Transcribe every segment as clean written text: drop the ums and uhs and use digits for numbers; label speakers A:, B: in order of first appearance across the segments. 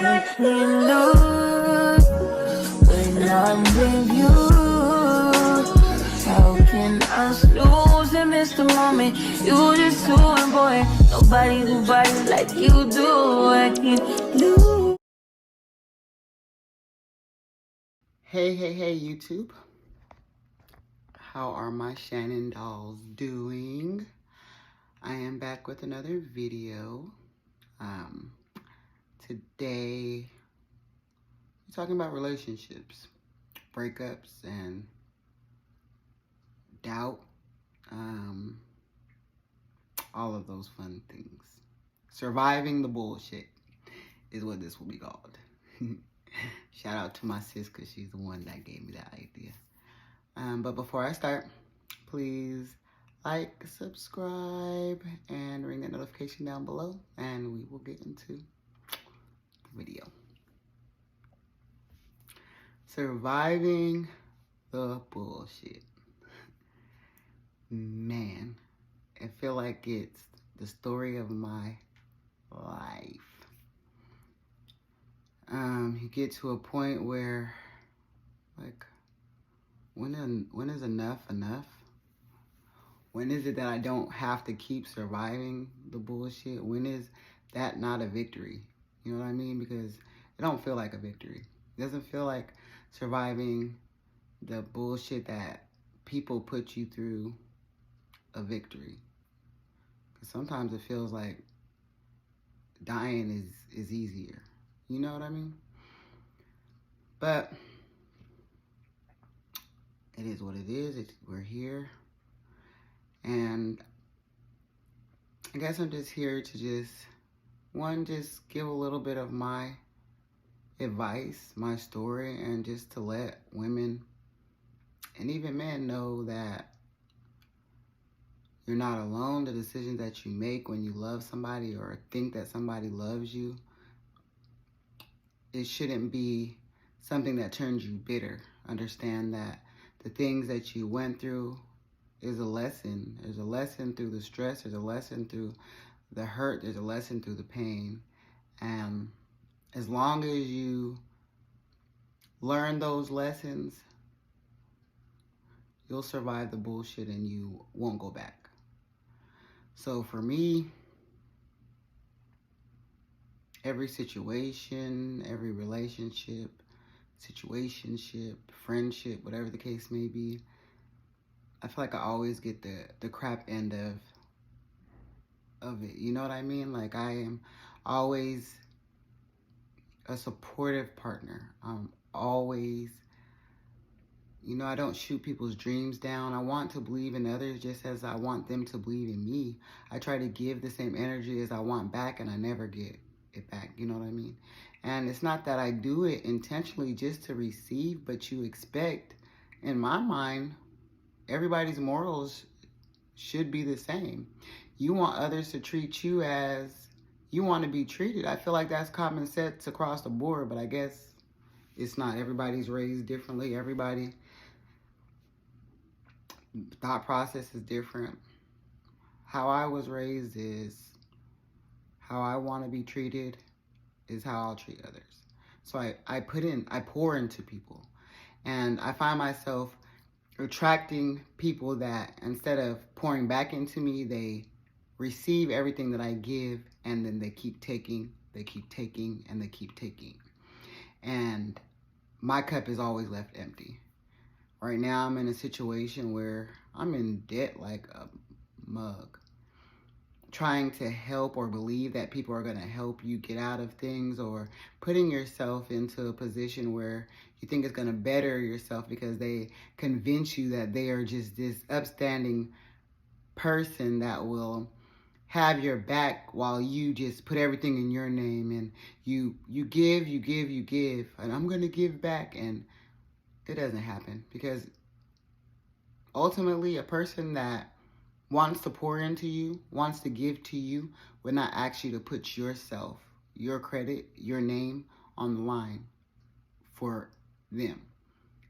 A: Make me lose when I'm with you. How can I snooze and miss the moment? You just too important. Nobody who body like you do. I can't lose.
B: Hey, YouTube. How are my Shannon dolls doing? I am back with another video. Today, we're talking about relationships, breakups, and doubt. All of those fun things. Surviving the bullshit is what this will be called. Shout out to my sis, because she's the one that gave me that idea. But before I start, please like, subscribe, and ring that notification down below, and we will get into the video. Surviving the bullshit. Man, I feel like it's the story of my life. You get to a point where, like, when is enough enough? When is it that I don't have to keep surviving the bullshit? When is that not a victory? You know what I mean? Because it don't feel like a victory. It doesn't feel like surviving the bullshit that people put you through a victory. Because sometimes it feels like dying is easier. You know what I mean? But it is what it is. We're here. And I guess I'm just here to just give a little bit of my advice, my story, and just to let women and even men know that you're not alone. The decisions that you make when you love somebody or think that somebody loves you, it shouldn't be something that turns you bitter. Understand that the things that you went through is a lesson. There's a lesson through the stress. There's a lesson through the hurt. There's a lesson through the pain. And as long as you learn those lessons, you'll survive the bullshit and you won't go back. So for me, every situation, every relationship, situationship, friendship, whatever the case may be, I feel like I always get the crap end of it. You know what I mean? Like, I am always a supportive partner. I'm always, I don't shoot people's dreams down. I want to believe in others just as I want them to believe in me. I try to give the same energy as I want back, and I never get it back. You know what I mean? And it's not that I do it intentionally just to receive, but you expect, in my mind, everybody's morals should be the same. You want others to treat you as you want to be treated. I feel like that's common sense across the board, but I guess it's not. Everybody's raised differently. Everybody thought process is different. How I was raised is how I want to be treated is how I'll treat others. So I pour into people, and I find myself attracting people that, instead of pouring back into me, they receive everything that I give, and then they keep taking, and they keep taking. And my cup is always left empty. Right now, I'm in a situation where I'm in debt like a mug. Trying to help or believe that people are going to help you get out of things, or putting yourself into a position where you think it's going to better yourself because they convince you that they are just this upstanding person that will have your back while you just put everything in your name, and you give, and I'm going to give back, and it doesn't happen. Because ultimately, a person that wants to pour into you, wants to give to you, would not ask you to put yourself, your credit, your name on the line for them.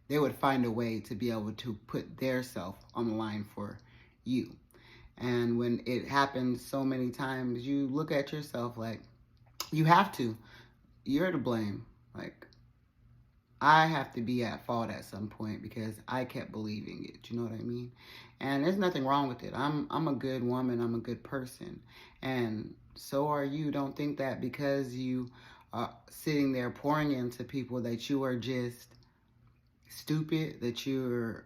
B: They would find a way to be able to put their self on the line for you. And when it happens so many times, you look at yourself like, you have to. you're to blame. Like, I have to be at fault at some point because I kept believing it. You know what I mean? And there's nothing wrong with it. I'm a good woman. I'm a good person. And so are you. Don't think that because you are sitting there pouring into people that you are just stupid, that you're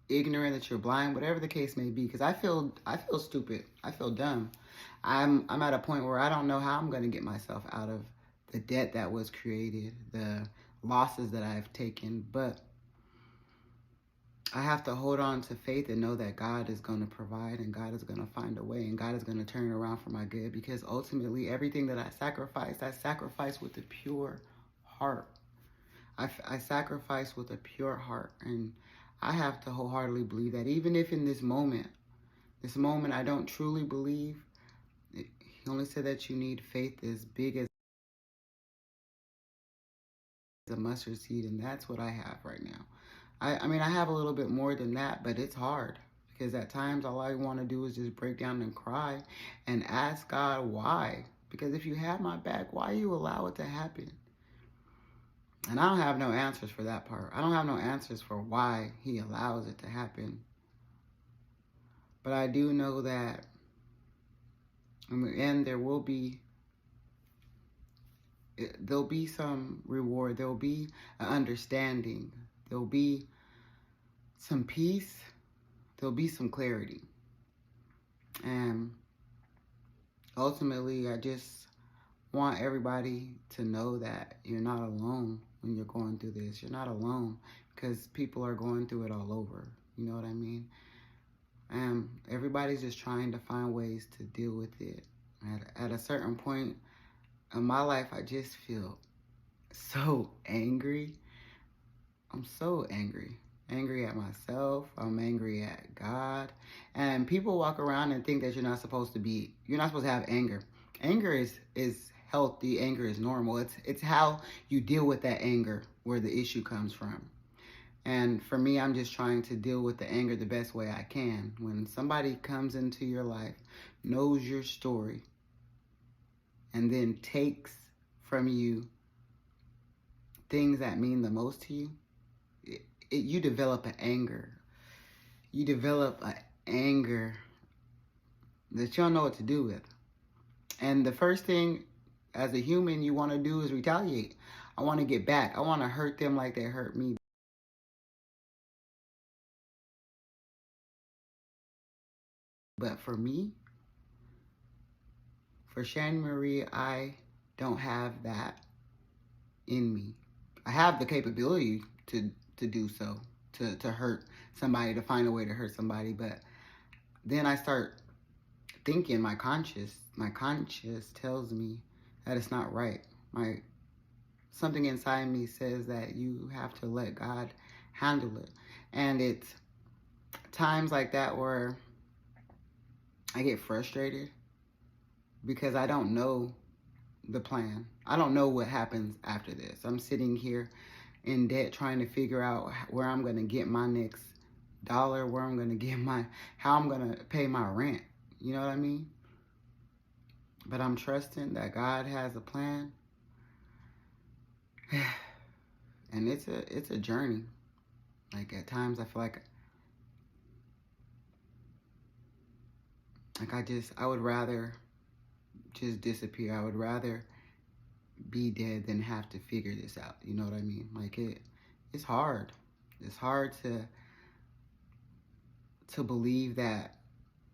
B: ignorant, that you're blind, whatever the case may be. Because I feel stupid. I feel dumb. I'm at a point where I don't know how I'm going to get myself out of the debt that was created, the losses that I've taken, but I have to hold on to faith and know that God is going to provide and God is going to find a way and God is going to turn it around for my good, because ultimately everything that I sacrifice with a pure heart. I sacrifice with a pure heart, and I have to wholeheartedly believe that even if in this moment I don't truly believe, he only said that you need faith as big as a mustard seed, and that's what I have right now. I mean, I have a little bit more than that, but it's hard because at times all I want to do is just break down and cry and ask God why. Because if you have my back, why you allow it to happen? And I don't have no answers for that part. I don't have no answers for why he allows it to happen. But I do know that in the end there'll be some reward. There'll be an understanding. There'll be some peace. There'll be some clarity. And ultimately, I just want everybody to know that you're not alone when you're going through this. You're not alone, because people are going through it all over. You know what I mean? And everybody's just trying to find ways to deal with it. At a certain point in my life, I just feel so angry. I'm so angry. Angry at myself. I'm angry at God. And people walk around and think that you're not supposed to have anger. Anger is healthy. Anger is normal. It's how you deal with that anger where the issue comes from. And for me, I'm just trying to deal with the anger the best way I can. When somebody comes into your life, knows your story, and then takes from you things that mean the most to you, you develop an anger. You develop an anger that you don't know what to do with. And the first thing as a human you want to do is retaliate. I want to get back. I want to hurt them like they hurt me. But for me, for Shani Marie, I don't have that in me. I have the capability to do so, to hurt somebody, to find a way to hurt somebody. But then I start thinking, my conscience tells me that it's not right. Something inside me says that you have to let God handle it. And it's times like that where I get frustrated because I don't know the plan. I don't know what happens after this. I'm sitting here in debt trying to figure out where I'm going to get my next dollar, where I'm going to get how I'm going to pay my rent. You know what I mean? But I'm trusting that God has a plan. And it's a journey. Like at times I feel like I would rather just disappear. I would rather be dead than have to figure this out. You know what I mean? Like it's hard. It's hard to believe that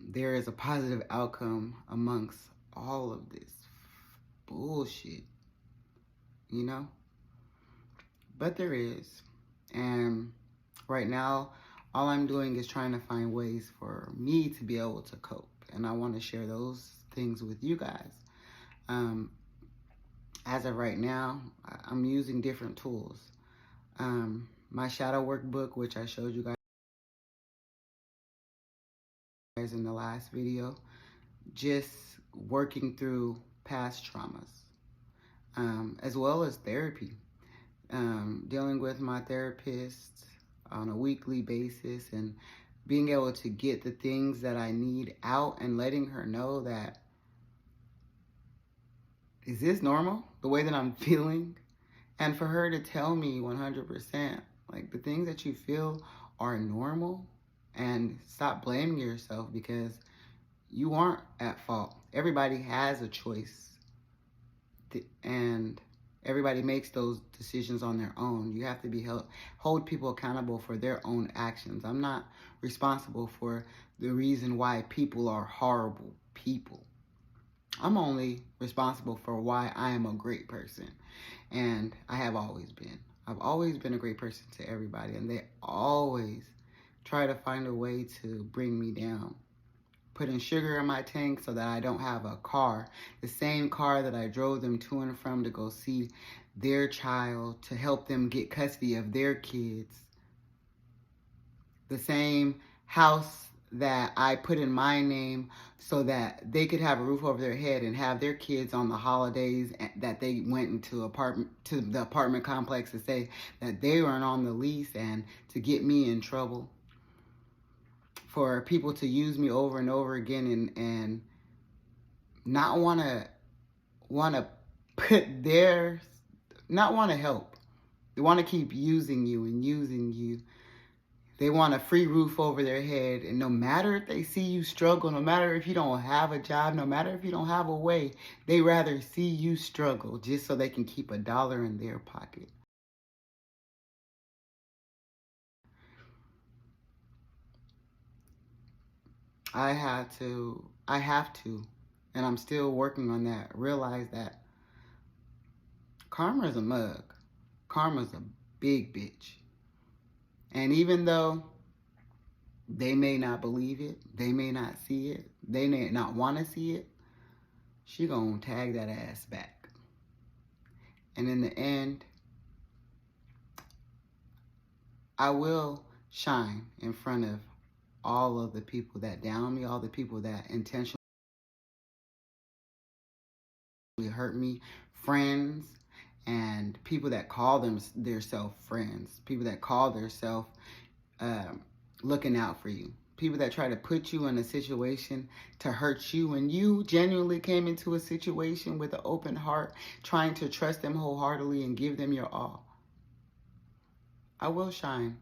B: there is a positive outcome amongst all of this bullshit, you know? But there is. And right now, all I'm doing is trying to find ways for me to be able to cope. And I want to share those things with you guys. As of right now, I'm using different tools. My shadow workbook, which I showed you guys in the last video, just working through past traumas, as well as therapy, dealing with my therapist on a weekly basis and being able to get the things that I need out and letting her know that is this normal? The way that I'm feeling? And for her to tell me 100%, like, the things that you feel are normal, and stop blaming yourself because you aren't at fault. Everybody has a choice, and everybody makes those decisions on their own. You have to hold people accountable for their own actions. I'm not responsible for the reason why people are horrible people. I'm only responsible for why I am a great person. And I have always been. I've always been a great person to everybody. And they always try to find a way to bring me down. Putting sugar in my tank so that I don't have a car. The same car that I drove them to and from to go see their child, to help them get custody of their kids. The same house that I put in my name so that they could have a roof over their head and have their kids on the holidays that they went into the apartment complex to say that they weren't on the lease, and to get me in trouble. For people to use me over and over again and not want to not want to help. They want to keep using you and using you. They want a free roof over their head, and no matter if they see you struggle, no matter if you don't have a job, no matter if you don't have a way, they rather see you struggle just so they can keep $1 in their pocket. I have to, and I'm still working on that, realize that karma's a mug. Karma's a big bitch. And even though they may not believe it, they may not see it, they may not want to see it, she gonna tag that ass back. And in the end, I will shine in front of all of the people that down me, all the people that intentionally hurt me, friends, and people that call themselves friends, people that call themselves looking out for you, people that try to put you in a situation to hurt you when you genuinely came into a situation with an open heart, trying to trust them wholeheartedly and give them your all. I will shine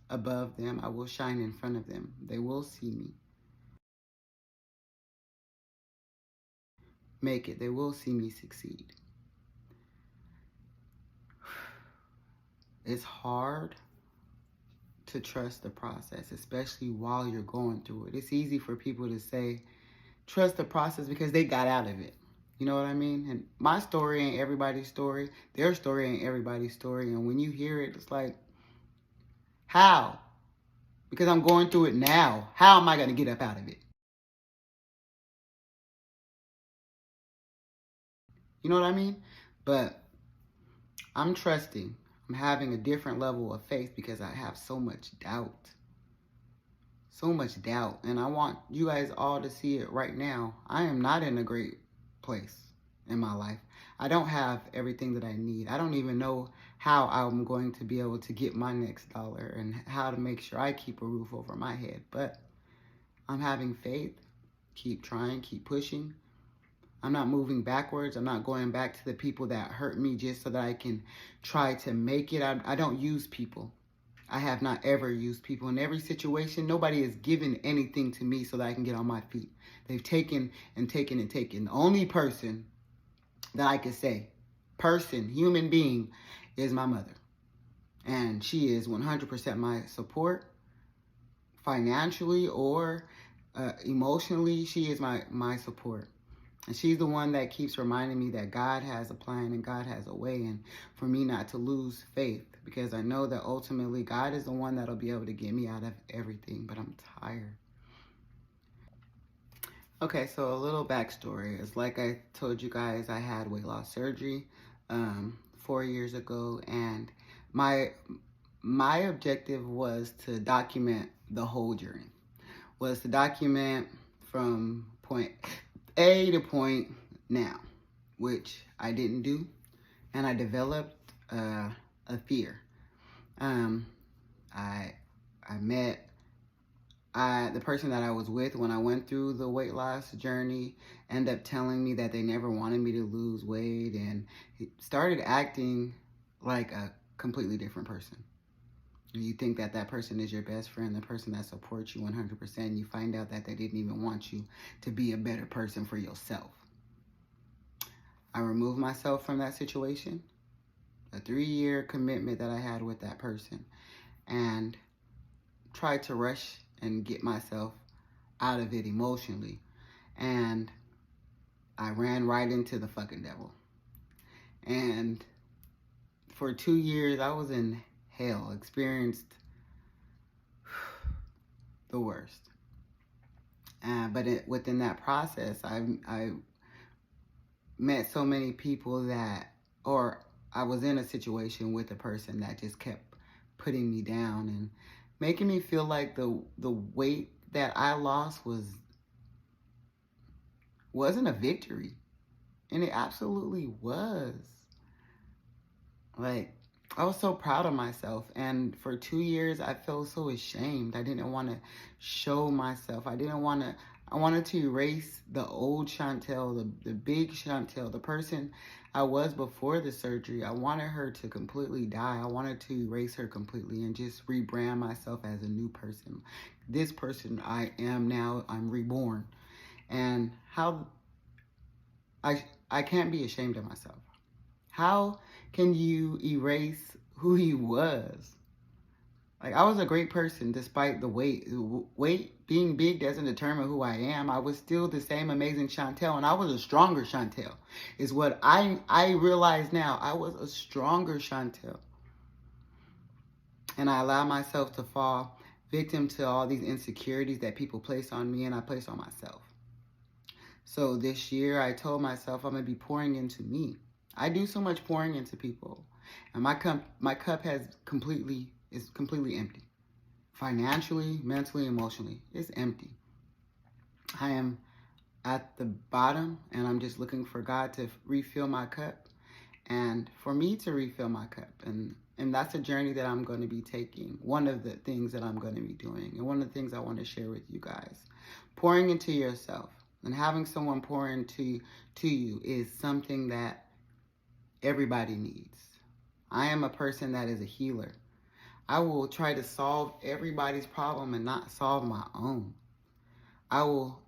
B: above them. I will shine in front of them. They will see me make it. They will see me succeed. It's hard to trust the process, especially while you're going through it. It's easy for people to say, trust the process, because they got out of it. You know what I mean? And my story ain't everybody's story. Their story ain't everybody's story. And when you hear it, it's like, how? Because I'm going through it now. How am I going to get up out of it? You know what I mean? But I'm trusting. I'm having a different level of faith because I have so much doubt. So much doubt. And I want you guys all to see it right now. I am not in a great place in my life. I don't have everything that I need. I don't even know how I'm going to be able to get my next dollar and how to make sure I keep a roof over my head. But I'm having faith. Keep trying, keep pushing. I'm not moving backwards. I'm not going back to the people that hurt me just so that I can try to make it. I don't use people. I have not ever used people. In every situation, nobody has given anything to me so that I can get on my feet. They've taken and taken and taken. The only person that I could say, human being, is my mother. And she is 100% my support, financially or emotionally. She is my support. And she's the one that keeps reminding me that God has a plan and God has a way, and for me not to lose faith, because I know that ultimately God is the one that'll be able to get me out of everything, but I'm tired. Okay, so a little backstory is, like I told you guys, I had weight loss surgery 4 years ago, and my objective was to document the whole journey, was to document from point A to point now, which I didn't do, and I developed a fear. I met the person that I was with when I went through the weight loss journey ended up telling me that they never wanted me to lose weight, and started acting like a completely different person. You think that that person is your best friend, the person that supports you 100%. You find out that they didn't even want you to be a better person for yourself. I removed myself from that situation, a 3-year commitment that I had with that person, and tried to rush and get myself out of it emotionally. And I ran right into the fucking devil. And for 2 years, I was in hell, experienced the worst. But within that process, I met so many people that, or I was in a situation with a person that just kept putting me down and making me feel like the weight that I lost wasn't a victory. And it absolutely was. Like, I was so proud of myself, and for 2 years I felt so ashamed. I didn't want to show myself. I wanted to erase the old Chantel, the big Chantel, the person I was before the surgery. I wanted her to completely die. I wanted to erase her completely and just rebrand myself as a new person. This person I am now, I'm reborn. And how I can't be ashamed of myself. How can you erase who you was? Like, I was a great person despite the weight. Weight being big doesn't determine who I am. I was still the same amazing Chantel, and I was a stronger Chantel, is what I realize now. I was a stronger Chantel. And I allowed myself to fall victim to all these insecurities that people place on me and I place on myself. So this year I told myself I'm going to be pouring into me. I do so much pouring into people, and my cup is completely empty. Financially, mentally, emotionally, it's empty. I am at the bottom, and I'm just looking for God to refill my cup, and for me to refill my cup, and that's a journey that I'm going to be taking. One of the things that I'm going to be doing, and one of the things I want to share with you guys, pouring into yourself and having someone pour into you is something that everybody needs. I am a person that is a healer. I will try to solve everybody's problem and not solve my own.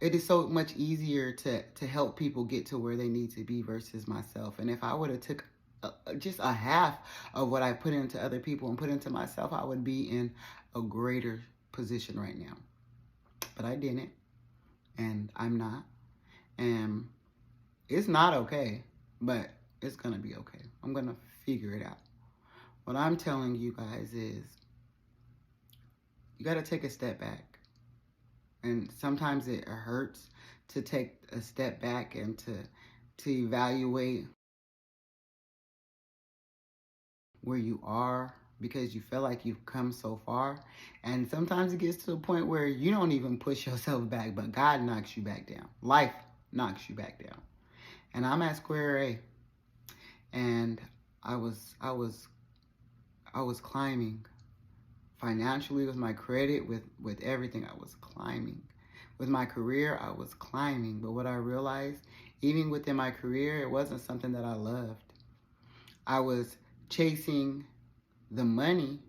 B: It is so much easier to help people get to where they need to be versus myself. And if I would have took just a half of what I put into other people and put into myself, I would be in a greater position right now. But I didn't, and I'm not. And it's not okay, but it's going to be okay. I'm going to figure it out. What I'm telling you guys is you got to take a step back. And sometimes it hurts to take a step back and to evaluate where you are, because you feel like you've come so far. And sometimes it gets to a point where you don't even push yourself back, but God knocks you back down. Life knocks you back down. And I'm at square A. And I was climbing financially, with my credit, with everything. I was climbing. With my career, I was climbing. But what I realized, even within my career, it wasn't something that I loved. I was chasing the money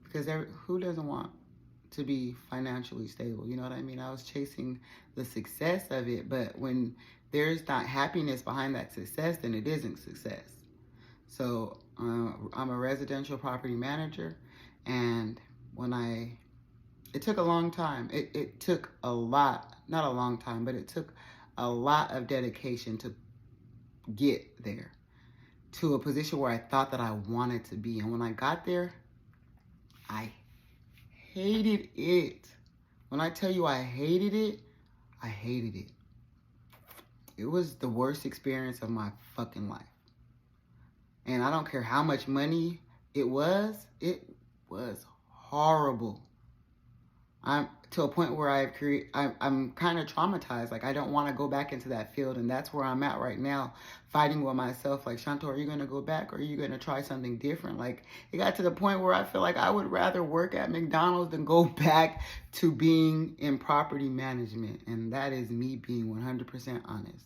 B: because who doesn't want to be financially stable? You know what I mean? I was chasing the success of it, but when there's not happiness behind that success, then it isn't success. So I'm a residential property manager, and it took a long time. It took a lot, not a long time, but it took a lot of dedication to get there, to a position where I thought that I wanted to be. And when I got there, I hated it. When I tell you I hated it, I hated it. It was the worst experience of my fucking life. And I don't care how much money it was horrible. to a point where I'm kind of traumatized. Like, I don't want to go back into that field. And that's where I'm at right now, fighting with myself. Like, Chantal, are you going to go back, or are you going to try something different? Like, it got to the point where I feel like I would rather work at McDonald's than go back to being in property management. And that is me being 100% honest.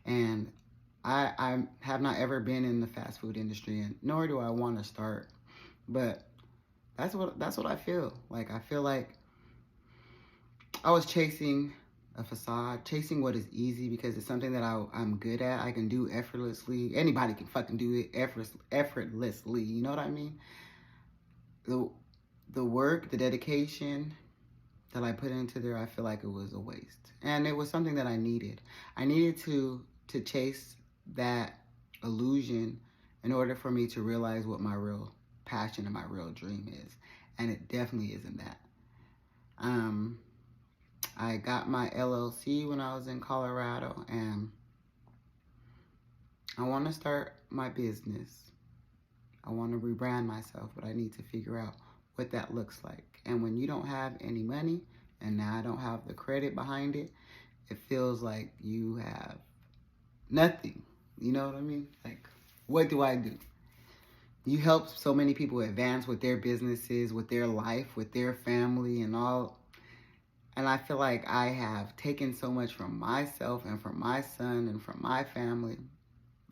B: And I have not ever been in the fast food industry, and nor do I want to start. But that's what I feel. Like, I feel like I was chasing a facade, chasing what is easy, because it's something that I'm good at. I can do effortlessly. Anybody can fucking do it effortlessly. You know what I mean? The work, the dedication that I put into there, I feel like it was a waste. And it was something that I needed. I needed to chase that illusion in order for me to realize what my real passion and my real dream is. And it definitely isn't that. I got my LLC when I was in Colorado, and I want to start my business. I want to rebrand myself, but I need to figure out what that looks like. And when you don't have any money, and now I don't have the credit behind it, it feels like you have nothing. You know what I mean? Like, what do I do? You help so many people advance with their businesses, with their life, with their family, and all. And I feel like I have taken so much from myself and from my son and from my family.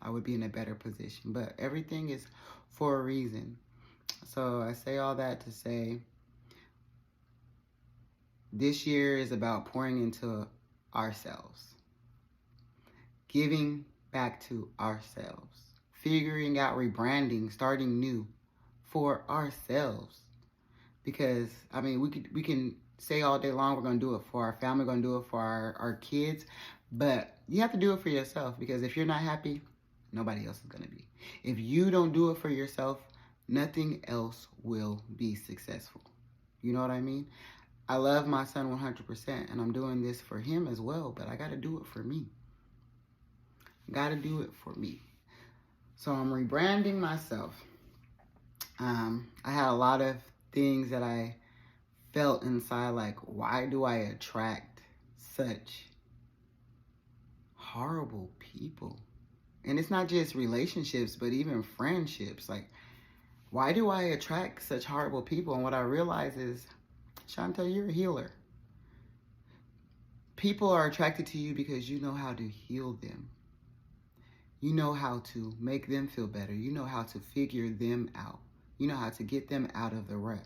B: I would be in a better position. But everything is for a reason. So I say all that to say, this year is about pouring into ourselves, giving back to ourselves, figuring out rebranding, starting new for ourselves. Because, I mean, we can say all day long we're going to do it for our family, we're going to do it for our kids, but you have to do it for yourself, because if you're not happy, nobody else is going to be. If you don't do it for yourself, nothing else will be successful. You know what I mean? I love my son 100%, and I'm doing this for him as well, but I got to do it for me. Got to do it for me. So I'm rebranding myself. I had a lot of things that I felt inside, like, why do I attract such horrible people? And it's not just relationships, but even friendships. Like, why do I attract such horrible people? And what I realize is, Chantal, you're a healer. People are attracted to you because you know how to heal them. You know how to make them feel better. You know how to figure them out. You know how to get them out of the rut.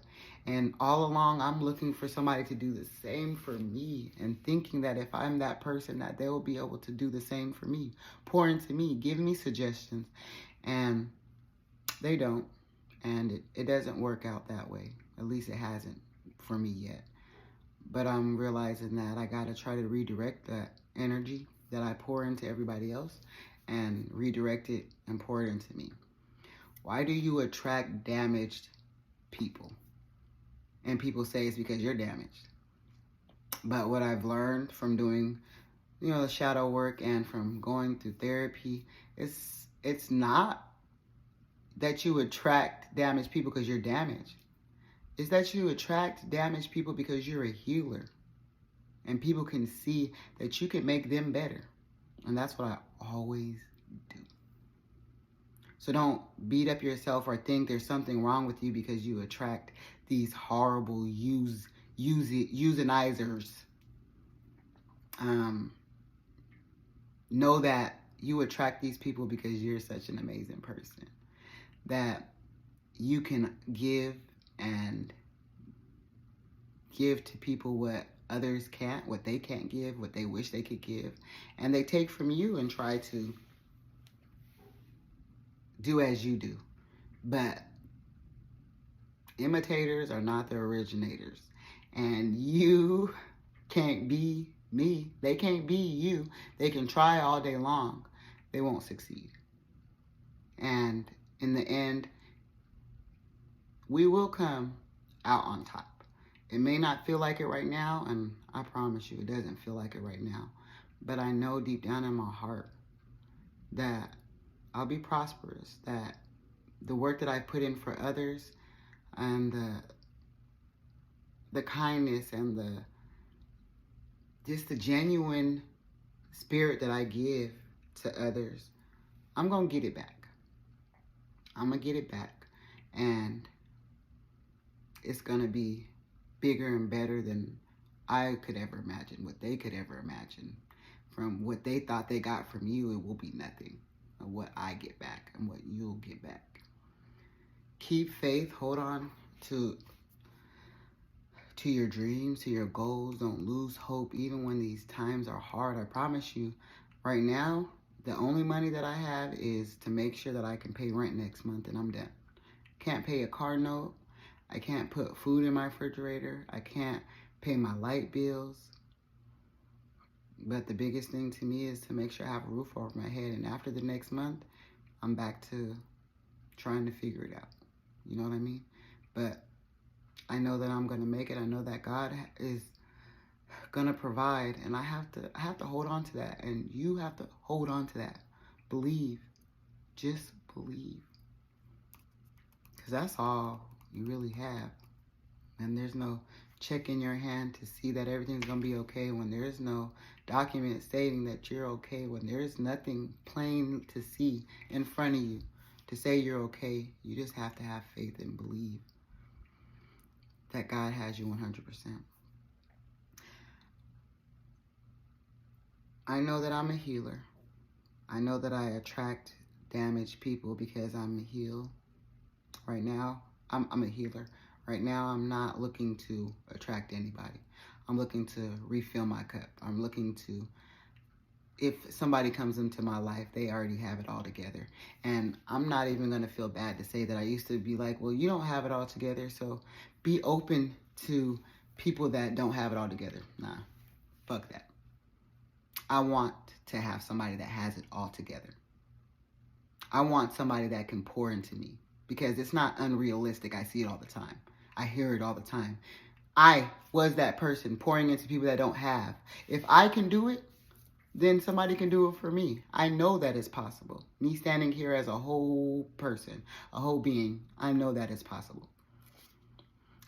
B: And all along, I'm looking for somebody to do the same for me, and thinking that if I'm that person, that they will be able to do the same for me, pour into me, give me suggestions. And they don't. And it doesn't work out that way. At least it hasn't for me yet. But I'm realizing that I got to try to redirect that energy that I pour into everybody else, and redirect it and pour it into me. Why do you attract damaged people? And people say it's because you're damaged. But what I've learned from doing, the shadow work and from going through therapy, it's not that you attract damaged people because you're damaged. It's that you attract damaged people because you're a healer. And people can see that you can make them better. And that's what I always do. So don't beat up yourself or think there's something wrong with you because you attract these horrible eugenizers. Know that you attract these people because you're such an amazing person. That you can give to people what others can't, what they can't give, what they wish they could give. And they take from you and try to do as you do. But imitators are not the originators. And you can't be me. They can't be you. They can try all day long. They won't succeed. And in the end, we will come out on top. It may not feel like it right now, and I promise you it doesn't feel like it right now. But I know deep down in my heart that I'll be prosperous, that the work that I put in for others, and the kindness and just the genuine spirit that I give to others, I'm going to get it back. I'm going to get it back. And it's going to be bigger and better than I could ever imagine, what they could ever imagine. From what they thought they got from you, it will be nothing of what I get back and what you'll get back. Keep faith. Hold on to your dreams, to your goals. Don't lose hope even when these times are hard. I promise you, right now, the only money that I have is to make sure that I can pay rent next month and I'm done. Can't pay a car note. I can't put food in my refrigerator. I can't pay my light bills. But the biggest thing to me is to make sure I have a roof over my head. And after the next month, I'm back to trying to figure it out. You know what I mean? But I know that I'm going to make it. I know that God is going to provide. And I have to hold on to that. And you have to hold on to that. Believe. Just believe. Because that's all you really have. And there's no check in your hand to see that everything's going to be okay when there is no document stating that you're okay, when there is nothing plain to see in front of you to say you're okay. You just have to have faith and believe that God has you 100%. I know that I'm a healer. I know that I attract damaged people because I'm a healer. Right now, I'm a healer. Right now, I'm not looking to attract anybody. I'm looking to refill my cup. I'm looking to, if somebody comes into my life, they already have it all together. And I'm not even going to feel bad to say that I used to be like, well, you don't have it all together, so be open to people that don't have it all together. Nah, fuck that. I want to have somebody that has it all together. I want somebody that can pour into me because it's not unrealistic. I see it all the time. I hear it all the time. I was that person pouring into people that don't have. If I can do it, then somebody can do it for me. I know that it's possible. Me standing here as a whole person, a whole being, I know that it's possible.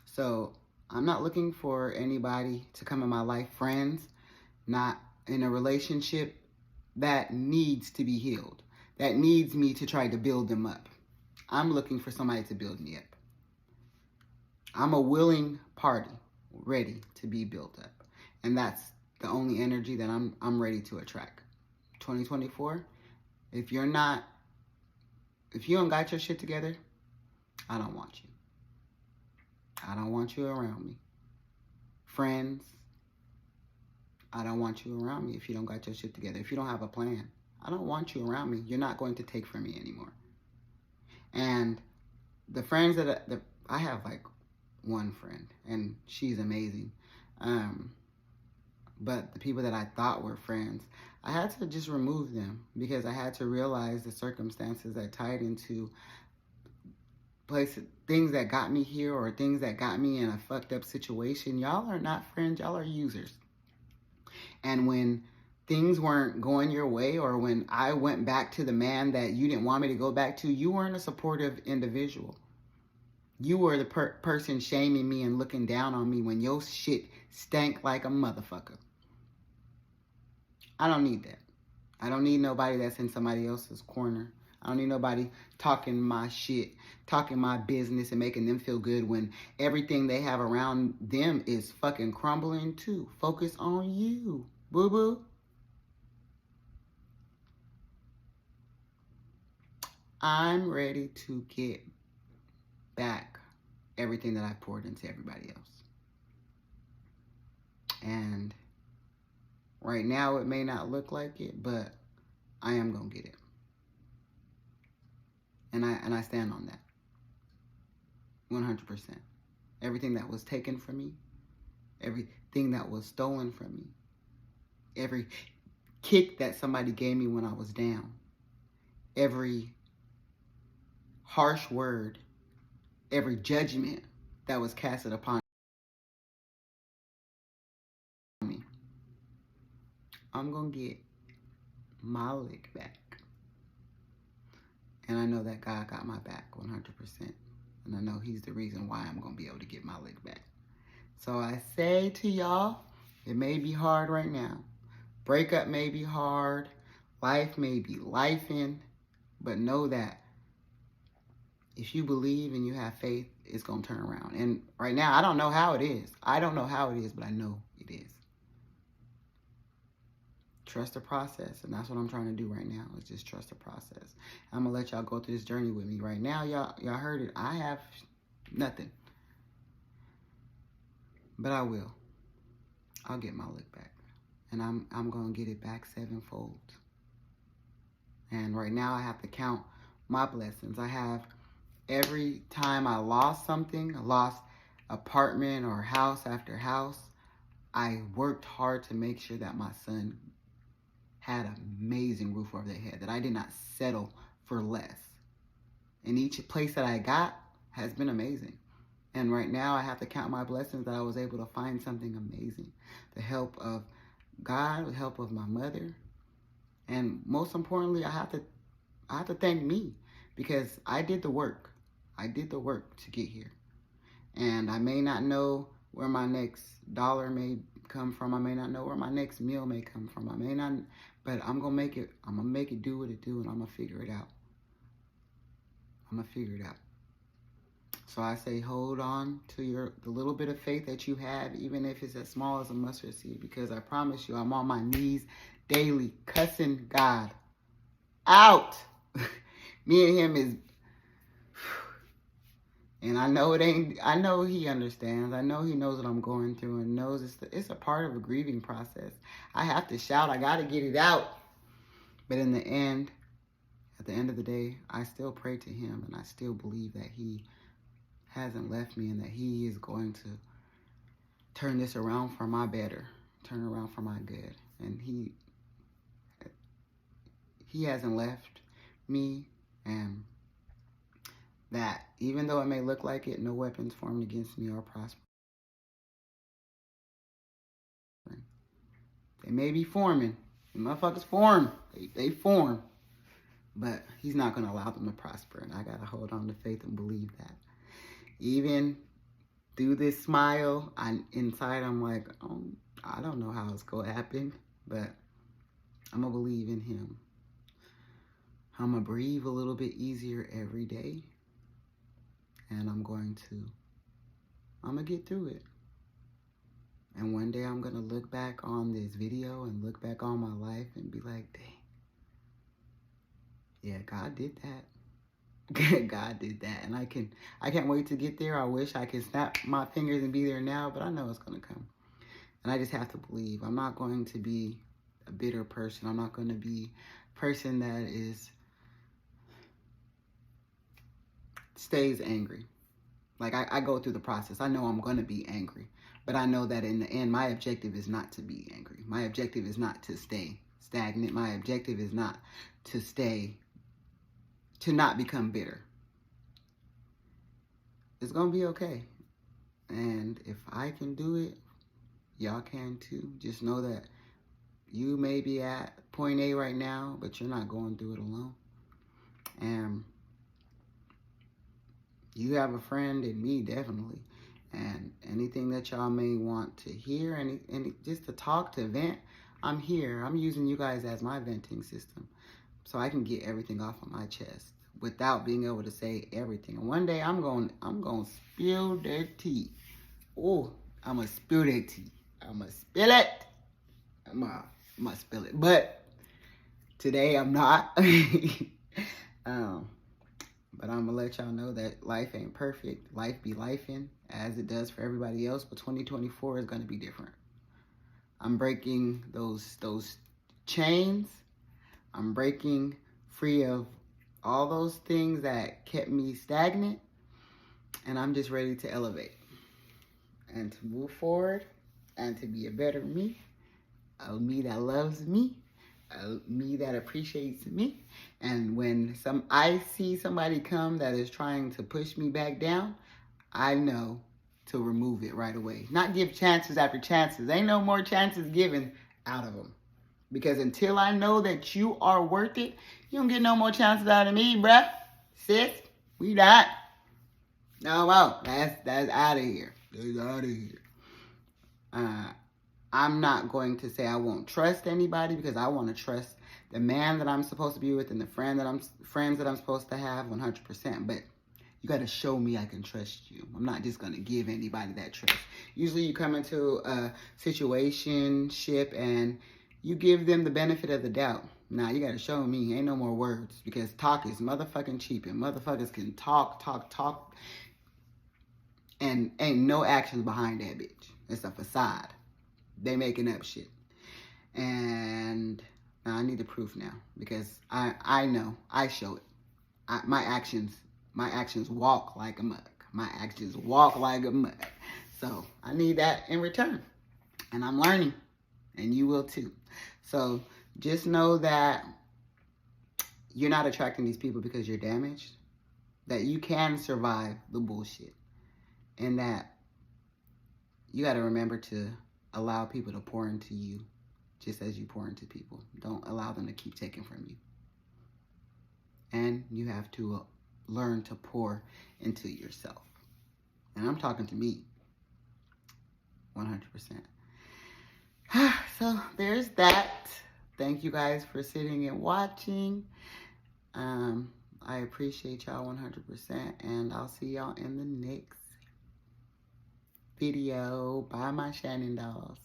B: So I'm not looking for anybody to come in my life, friends, not in a relationship that needs to be healed, that needs me to try to build them up. I'm looking for somebody to build me up. I'm a willing party, ready to be built up. And that's the only energy that I'm ready to attract. 2024, if you don't got your shit together, I don't want you. I don't want you around me. Friends, I don't want you around me if you don't got your shit together. If you don't have a plan, I don't want you around me. You're not going to take from me anymore. And the friends that I have, like one friend, and she's amazing. But the people that I thought were friends, I had to just remove them because I had to realize the circumstances that tied into places, things that got me here or things that got me in a fucked up situation. Y'all are not friends, y'all are users. And when things weren't going your way, or when I went back to the man that you didn't want me to go back to, you weren't a supportive individual. You were the person shaming me and looking down on me when your shit stank like a motherfucker. I don't need that. I don't need nobody that's in somebody else's corner. I don't need nobody talking my shit, talking my business and making them feel good when everything they have around them is fucking crumbling too. Focus on you, boo-boo. I'm ready to get back everything that I poured into everybody else. And right now it may not look like it, but I am gonna get it. And I stand on that. 100%. Everything that was taken from me, everything that was stolen from me, every kick that somebody gave me when I was down, every harsh word, every judgment that was casted upon me, I'm going to get my lick back. And I know that God got my back 100%. And I know he's the reason why I'm going to be able to get my lick back. So I say to y'all, It may be hard right now. Breakup may be hard. Life may be lifing. But know that if you believe and you have faith, it's going to turn around. And right now, I don't know how it is. I don't know how it is, but I know it is. Trust the process. And that's what I'm trying to do right now, is just trust the process. I'm going to let y'all go through this journey with me. Right now, y'all heard it. I have nothing. But I will. I'll get my look back. And I'm going to get it back sevenfold. And right now, I have to count my blessings. I have, every time I lost something, I lost apartment or house after house, I worked hard to make sure that my son had an amazing roof over their head, that I did not settle for less. And each place that I got has been amazing. And right now I have to count my blessings that I was able to find something amazing. The help of God, the help of my mother. And most importantly, I have to thank me, because I did the work. I did the work to get here. And I may not know where my next dollar may come from. I may not know where my next meal may come from. I may not, but I'm going to make it. I'm going to make it do what it do, and I'm going to figure it out. I'm going to figure it out. So I say, hold on to the little bit of faith that you have, even if it's as small as a mustard seed, because I promise you, I'm on my knees daily cussing God out. Me and him is, and I know it ain't, I know he understands. I know he knows what I'm going through, and knows it's a part of a grieving process. I have to shout. I got to get it out. But in the end, at the end of the day, I still pray to him, and I still believe that he hasn't left me, and that he is going to turn this around for my better, turn around for my good. And he hasn't left me, and that even though it may look like it, no weapons formed against me are prospering. They may be forming. The motherfuckers form. They form. But he's not going to allow them to prosper. And I got to hold on to faith and believe that. Even through this smile, inside I'm like, oh, I don't know how it's going to happen. But I'm going to believe in him. I'm going to breathe a little bit easier every day. And I'm going to get through it. And one day I'm going to look back on this video and look back on my life and be like, dang. Yeah, God did that. God did that. And I can't wait to get there. I wish I could snap my fingers and be there now, but I know it's going to come. And I just have to believe. I'm not going to be a bitter person. I'm not going to be a person that stays angry. Like, I go through the process. I know I'm going to be angry. But I know that in the end, my objective is not to be angry. My objective is not to stay stagnant. My objective is not to not become bitter. It's going to be okay. And if I can do it, y'all can too. Just know that you may be at point A right now, but you're not going through it alone. And you have a friend in me, definitely. And anything that y'all may want to hear, and just to talk, to vent, I'm here. I'm using you guys as my venting system, so I can get everything off of my chest without being able to say everything. And one day I'm going to spill that tea. Oh, I'm going to spill that tea. I'm going to spill it. I'm going to spill it. But today I'm not. But I'm going to let y'all know that life ain't perfect. Life be lifing as it does for everybody else. But 2024 is going to be different. I'm breaking those chains. I'm breaking free of all those things that kept me stagnant. And I'm just ready to elevate and to move forward and to be a better me. A me that loves me. A me that appreciates me. And when I see somebody come that is trying to push me back down, I know to remove it right away. Not give chances after chances. Ain't no more chances given out of them. Because until I know that you are worth it, you don't get no more chances out of me, bruh. Sis, we not. No, that's out of here. That's out of here. I'm not going to say I won't trust anybody, because I want to trust the man that I'm supposed to be with and the friends that I'm supposed to have 100%. But you got to show me I can trust you. I'm not just going to give anybody that trust. Usually you come into a situationship and you give them the benefit of the doubt. Now you got to show me. Ain't no more words, because talk is motherfucking cheap, and motherfuckers can talk, and ain't no actions behind that bitch. It's a facade. They making up shit. And now I need the proof now, because I know, I show it. My actions walk like a mug. My actions walk like a mug. So I need that in return. And I'm learning. And you will too. So just know that you're not attracting these people because you're damaged. That you can survive the bullshit. And that you got to remember to allow people to pour into you just as you pour into people. Don't allow them to keep taking from you. And you have to learn to pour into yourself. And I'm talking to me. 100%. So there's that. Thank you guys for sitting and watching. I appreciate y'all 100%. And I'll see y'all in the next video. Bye, my Shannon dolls.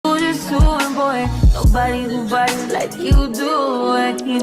A: Just doing, boy. Nobody who body like you do. I keep